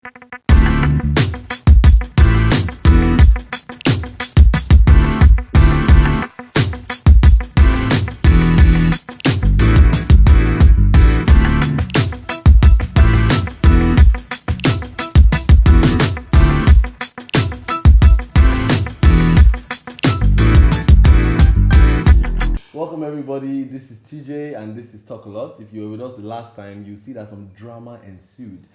Welcome everybody, this is TJ and this is TUCALOT. If you were with us the last time, you see that some drama ensued.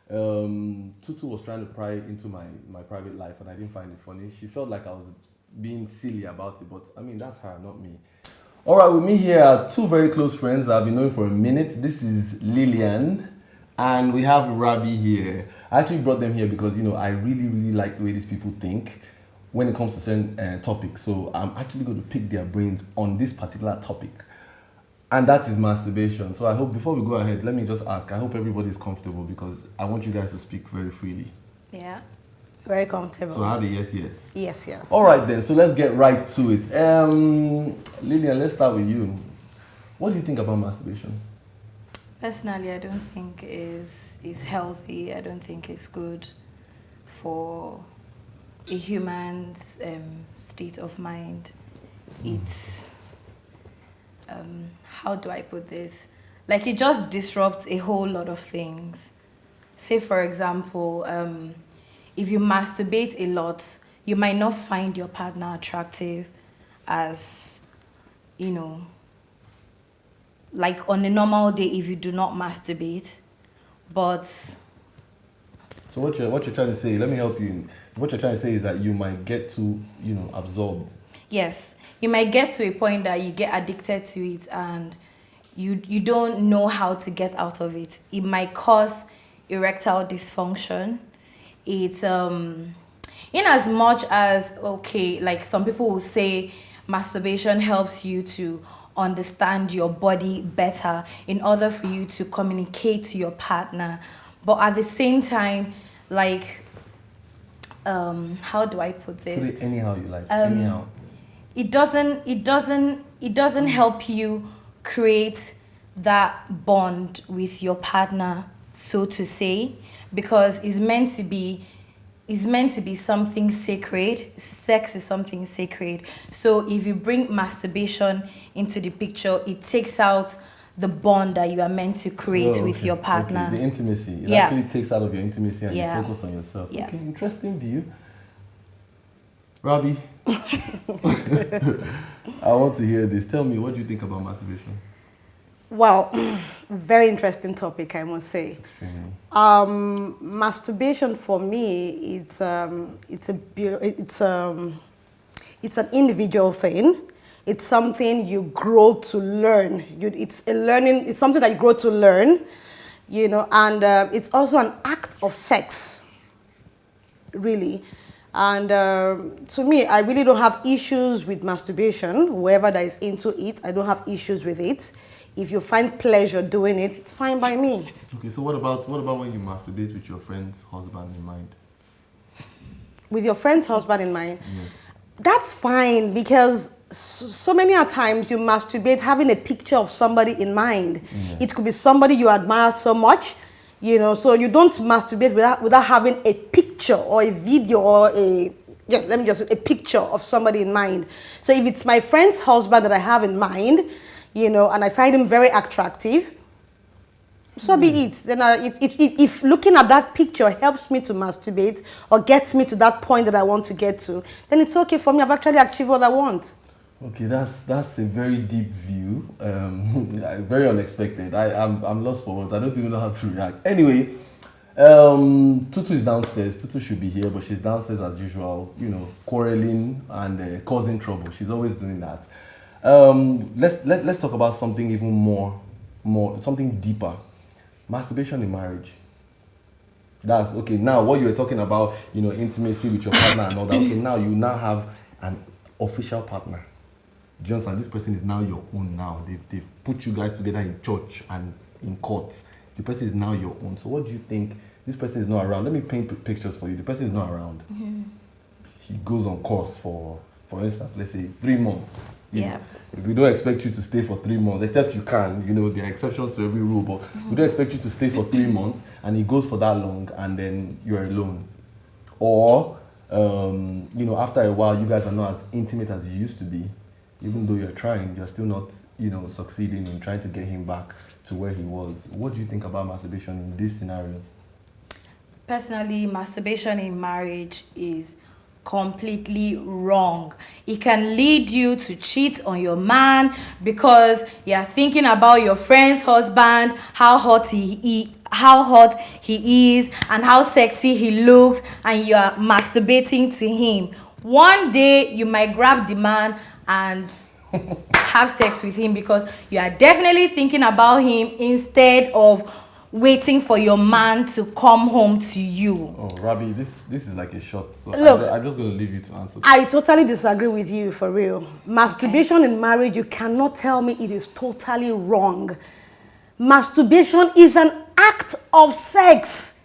Tutu was trying to pry into my private life and I didn't find it funny. She felt like I was being silly about it, but I mean, that's her, not me. Alright, with me here are two very close friends that I've been knowing for a minute. This is Lillian and we have Rabi here. I actually brought them here because, I really like the way these people think when it comes to certain topics. So I'm actually going to pick their brains on this particular topic. And that is masturbation. So I hope, before we go ahead, let me just ask, I hope everybody's comfortable because I want you guys to speak very freely. Yeah, very comfortable. So I have a yes. Yes. All right then, so let's get right to it. Lillian, let's start with you. What do you think about masturbation? Personally, I don't think it's healthy. I don't think it's good for a human's state of mind. It's how do I put this? Like, it just disrupts a whole lot of things. Say, for example, if you masturbate a lot, you might not find your partner attractive as, like on a normal day if you do not masturbate. But so what you're trying to say, let me help you. What you're trying to say is that you might get too, absorbed. Yes, you might get to a point that you get addicted to it and you don't know how to get out of it. It might cause erectile dysfunction. It's in as much as, okay, like some people will say masturbation helps you to understand your body better in order for you to communicate to your partner. But at the same time, like, how do I put this? Put it anyhow you like. Anyhow. It doesn't help you create that bond with your partner, so to say, because it's meant to be something sacred. Sex is something sacred. So if you bring masturbation into the picture, it takes out the bond that you are meant to create with your partner. Okay. The intimacy. It actually takes out of your intimacy and you focus on yourself. Yeah. Okay, interesting view. Rabi, I want to hear this. Tell me, what do you think about masturbation? Well, very interesting topic, I must say. Extremely. Masturbation for me, it's an individual thing. It's something you grow to learn. It's something that you grow to learn, and it's also an act of sex, really. And to me, I really don't have issues with masturbation. Whoever that is into it, I don't have issues with it. If you find pleasure doing it, it's fine by me. Okay, so what about when you masturbate with your friend's husband in mind? With your friend's husband in mind? Yes. That's fine, because so many times you masturbate having a picture of somebody in mind. Yeah. It could be somebody you admire so much, so you don't masturbate without having a picture or a video or a picture of somebody in mind. So if it's my friend's husband that I have in mind, and I find him very attractive, so be it. Then if looking at that picture helps me to masturbate or gets me to that point that I want to get to, then it's okay for me. I've actually achieved what I want. Okay, that's a very deep view, very unexpected. I'm lost for words. I don't even know how to react. Anyway, Tutu is downstairs. Tutu should be here, but she's downstairs as usual, quarreling and causing trouble. She's always doing that. Let's talk about something even more something deeper. Masturbation in marriage. That's okay. Now, what you were talking about, intimacy with your partner and all that. Okay, now you have an official partner. Do you understand? This person is now your own now. They've put you guys together in church and in court. The person is now your own. So what do you think? This person is not around. Let me paint pictures for you. The person is not around. Mm-hmm. He goes on course for for instance, let's say 3 months. Yeah. We don't expect you to stay for 3 months, except you can. There are exceptions to every rule, but we don't expect you to stay for 3 months and it goes for that long and then you're alone. Or, after a while, you guys are not as intimate as you used to be. Even though you're trying, you're still not, succeeding in trying to get him back to where he was. What do you think about masturbation in these scenarios? Personally, masturbation in marriage is completely wrong. It can lead you to cheat on your man because you're thinking about your friend's husband, how hot he is and how sexy he looks, and you're masturbating to him. One day you might grab the man and have sex with him because you are definitely thinking about him instead of waiting for your man to come home to you. Oh, Rabi, this is like a shot. So Look, I'm just going to leave you to answer. I totally disagree with you, for real. Masturbation in marriage, you cannot tell me it is totally wrong. Masturbation is an act of sex.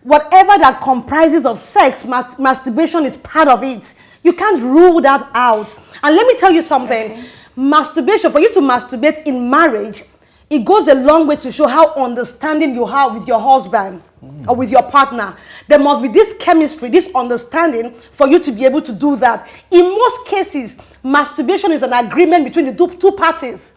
Whatever that comprises of sex, masturbation is part of it. You can't rule that out. And let me tell you something. Masturbation, for you to masturbate in marriage, it goes a long way to show how understanding you are with your husband or with your partner. There must be this chemistry, this understanding for you to be able to do that. In most cases, masturbation is an agreement between the two parties.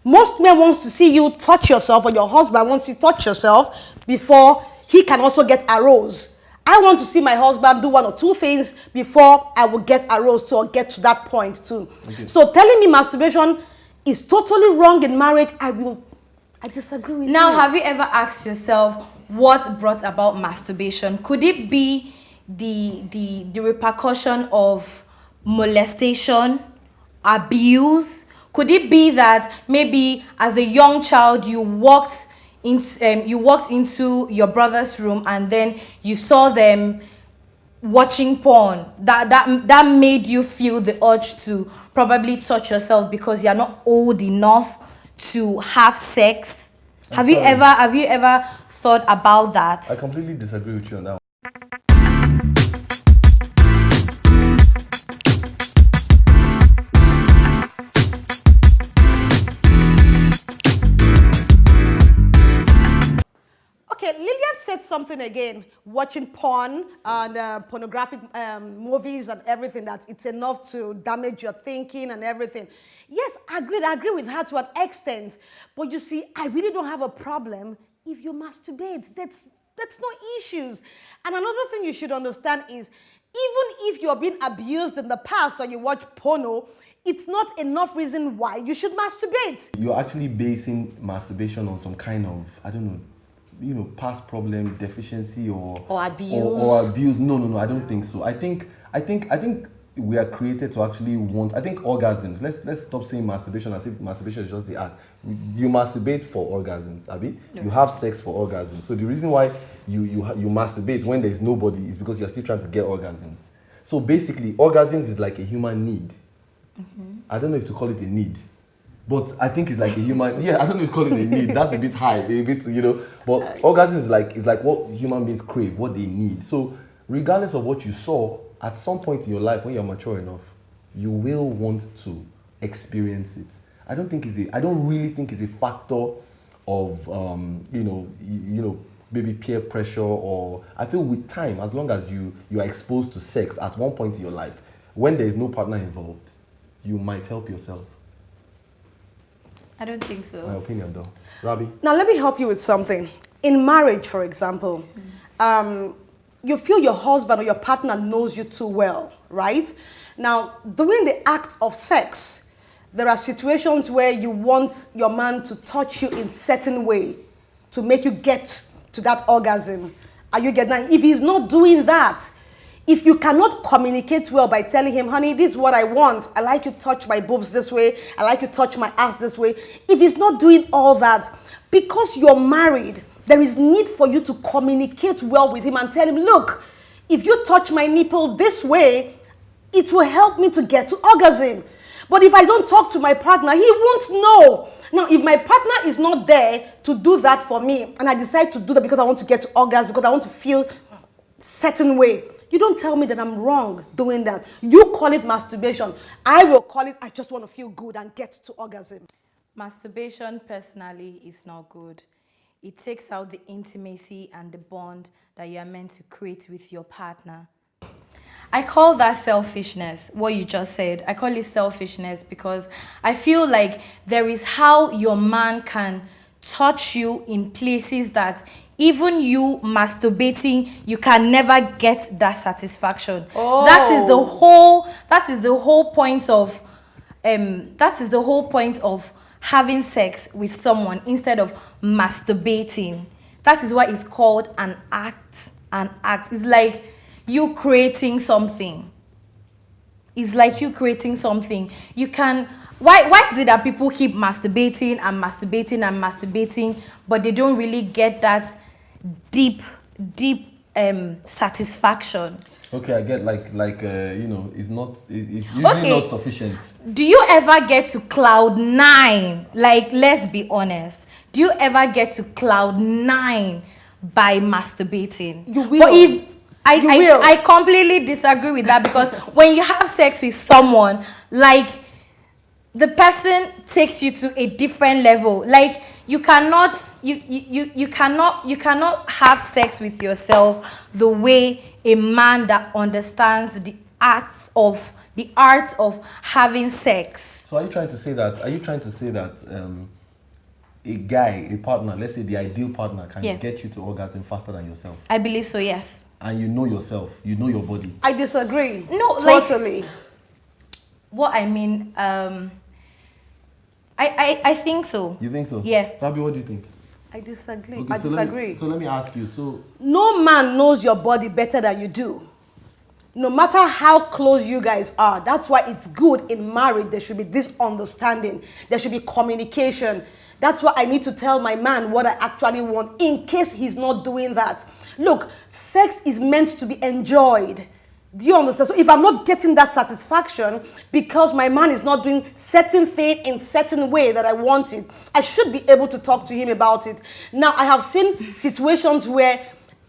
Most men want to see you touch yourself, or your husband wants you to touch yourself before he can also get aroused. I want to see my husband do 1 or 2 things before I will get aroused to or get to that point too. Okay. So telling me masturbation is totally wrong in marriage, I disagree with you. Now, have you ever asked yourself what brought about masturbation? Could it be the repercussion of molestation, abuse? Could it be that maybe as a young child you walked into your brother's room and then you saw them watching porn? That made you feel the urge to probably touch yourself because you're not old enough to have sex. Have you ever thought about that? I completely disagree with you on that one. Okay, Lillian said something again, watching porn and pornographic movies and everything, that it's enough to damage your thinking and everything. Yes, I agree with her to an extent. But you see, I really don't have a problem if you masturbate. That's no issues. And another thing you should understand is, even if you're being abused in the past or you watch porno, it's not enough reason why you should masturbate. You're actually basing masturbation on some kind of, I don't know, past problem, deficiency or abuse. Or abuse. No, I don't think so. I think we are created to actually want, I think orgasms. Let's stop saying masturbation as if masturbation is just the act. You masturbate for orgasms, Abi. Yeah. You have sex for orgasms. So the reason why you masturbate when there's nobody is because you're still trying to get orgasms. So basically, orgasms is like a human need. Mm-hmm. I don't know if to call it a need. But I think it's like a human, I don't know if call it a need. That's a bit high, a bit, But orgasm is like what human beings crave, what they need. So regardless of what you saw, at some point in your life, when you're mature enough, you will want to experience it. I don't really think it's a factor of, maybe peer pressure, or I feel with time, as long as you are exposed to sex at one point in your life, when there is no partner involved, you might help yourself. I don't think so. My opinion, though. Rabi? Now, let me help you with something. In marriage, for example, you feel your husband or your partner knows you too well, right? Now, during the act of sex, there are situations where you want your man to touch you in a certain way to make you get to that orgasm. Are you getting that? If he's not doing that, if you cannot communicate well by telling him, honey, this is what I want. I like you to touch my boobs this way. I like you to touch my ass this way. If he's not doing all that, because you're married, there is need for you to communicate well with him and tell him, look, if you touch my nipple this way, it will help me to get to orgasm. But if I don't talk to my partner, he won't know. Now, if my partner is not there to do that for me, and I decide to do that because I want to get to orgasm, because I want to feel certain way, You don't tell me that I'm wrong doing that. You call it masturbation. I will call it, I just want to feel good and get to orgasm. Masturbation, personally, is not good. It takes out the intimacy and the bond that you are meant to create with your partner. I call that selfishness, what you just said. I call it selfishness because I feel like there is how your man can touch you in places that even you masturbating, you can never get that satisfaction. Oh. That is the whole point of having sex with someone instead of masturbating. That is why it's called an act. An act. It's like you creating something. It's like you creating something. You can. Why is it that people keep masturbating and masturbating and masturbating, but they don't really get that deep satisfaction? Okay, I get it's usually not sufficient. Do you ever get to cloud 9? Like, let's be honest. Do you ever get to cloud 9 by masturbating? You will. But I completely disagree with that because when you have sex with someone, like, the person takes you to a different level. Like, you cannot have sex with yourself the way a man that understands the art of having sex. So are you trying to say that a guy, a partner, let's say the ideal partner, can get you to orgasm faster than yourself? I believe so, yes. And you know yourself, you know your body. I disagree. No, totally. What I mean, I think so. You think so? Yeah. Fabi, what do you think? I disagree. Okay, I disagree. So let me ask you. So no man knows your body better than you do. No matter how close you guys are, that's why it's good in marriage. There should be this understanding. There should be communication. That's why I need to tell my man what I actually want in case he's not doing that. Look, sex is meant to be enjoyed. Do you understand? So if I'm not getting that satisfaction because my man is not doing certain thing in certain way that I want it, I should be able to talk to him about it. Now, I have seen situations where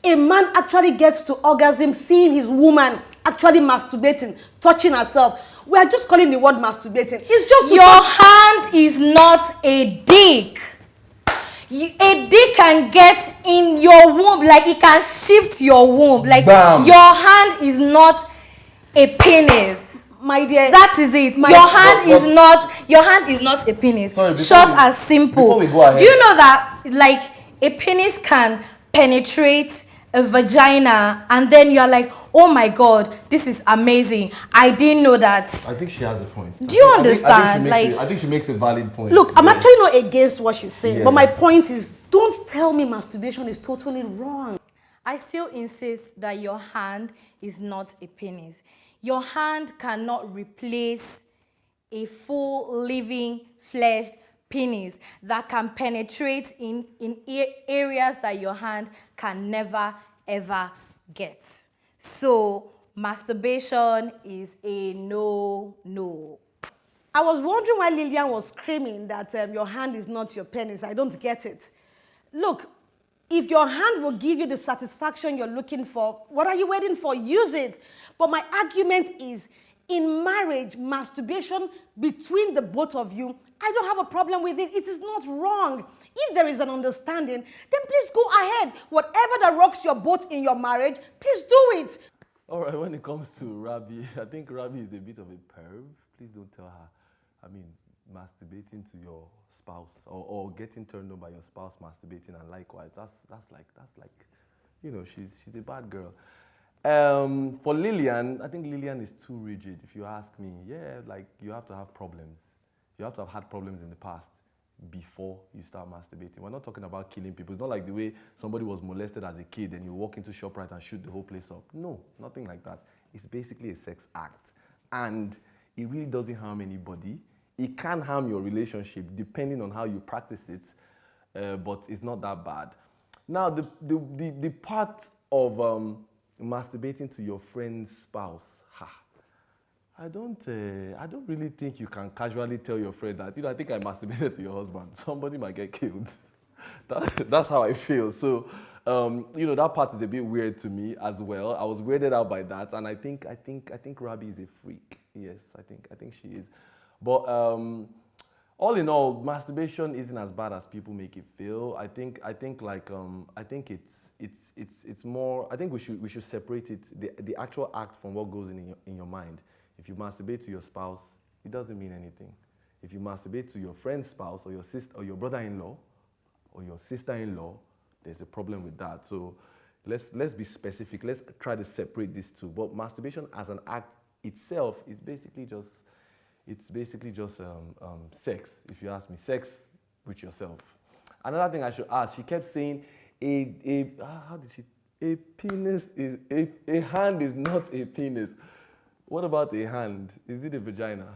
a man actually gets to orgasm seeing his woman actually masturbating, touching herself. We are just calling the word masturbating. It's just your hand is not a dick. A dick can get in your womb, like it can shift your womb. Like, bam. Your hand is not a penis. My dear, that is it. Your hand is not a penis. Sorry, short and simple. Before we go ahead, do you know that like a penis can penetrate a vagina and then you're like, oh my god, this is amazing, I didn't know that? I think she has a point. Do you understand? I think she makes a valid point. Look, I'm actually not against what she's saying, Yeah. but my point is, don't tell me masturbation is totally wrong. I still insist that your hand is not a penis. Your hand cannot replace a full living fleshed penis that can penetrate in areas that your hand can never ever get. So masturbation is a no. I was wondering why Lillian was screaming that your hand is not your penis. I don't get it. Look, if your hand will give you the satisfaction you're looking for, what are you waiting for? Use it. But my argument is, in marriage, masturbation between the both of you, I don't have a problem with it. It is not wrong. If there is an understanding, then please go ahead. Whatever that rocks your boat in your marriage, please do it. All right, when it comes to Rabi, I think Rabi is a bit of a perv. Please don't tell her. I mean, masturbating to your spouse or getting turned on by your spouse masturbating and likewise, that's like she's a bad girl. For Lillian, I think Lillian is too rigid, if you ask me. Yeah, like, you have to have problems. You have to have had problems in the past before you start masturbating. We're not talking about killing people. It's not like the way somebody was molested as a kid and you walk into ShopRite and shoot the whole place up. No, nothing like that. It's basically a sex act. And it really doesn't harm anybody. It can harm your relationship depending on how you practice it, but it's not that bad. Now, the part of masturbating to your friend's spouse, I don't really think you can casually tell your friend that, I think I masturbated to your husband. Somebody might get killed. That's how I feel. So that part is a bit weird to me as well. I was weirded out by that, and I think Rabi is a freak. Yes, I think she is. But all in all, masturbation isn't as bad as people make it feel. I think it's more. I think we should separate it, the actual act from what goes in your mind. If you masturbate to your spouse, it doesn't mean anything. If you masturbate to your friend's spouse or your sister or your brother-in-law or your sister-in-law, there's a problem with that. So let's be specific. Let's try to separate these two. But masturbation as an act itself is basically just sex. If you ask me, sex with yourself. Another thing I should ask. She kept saying how did she? A penis is a hand is not a penis. What about a hand? Is it a vagina?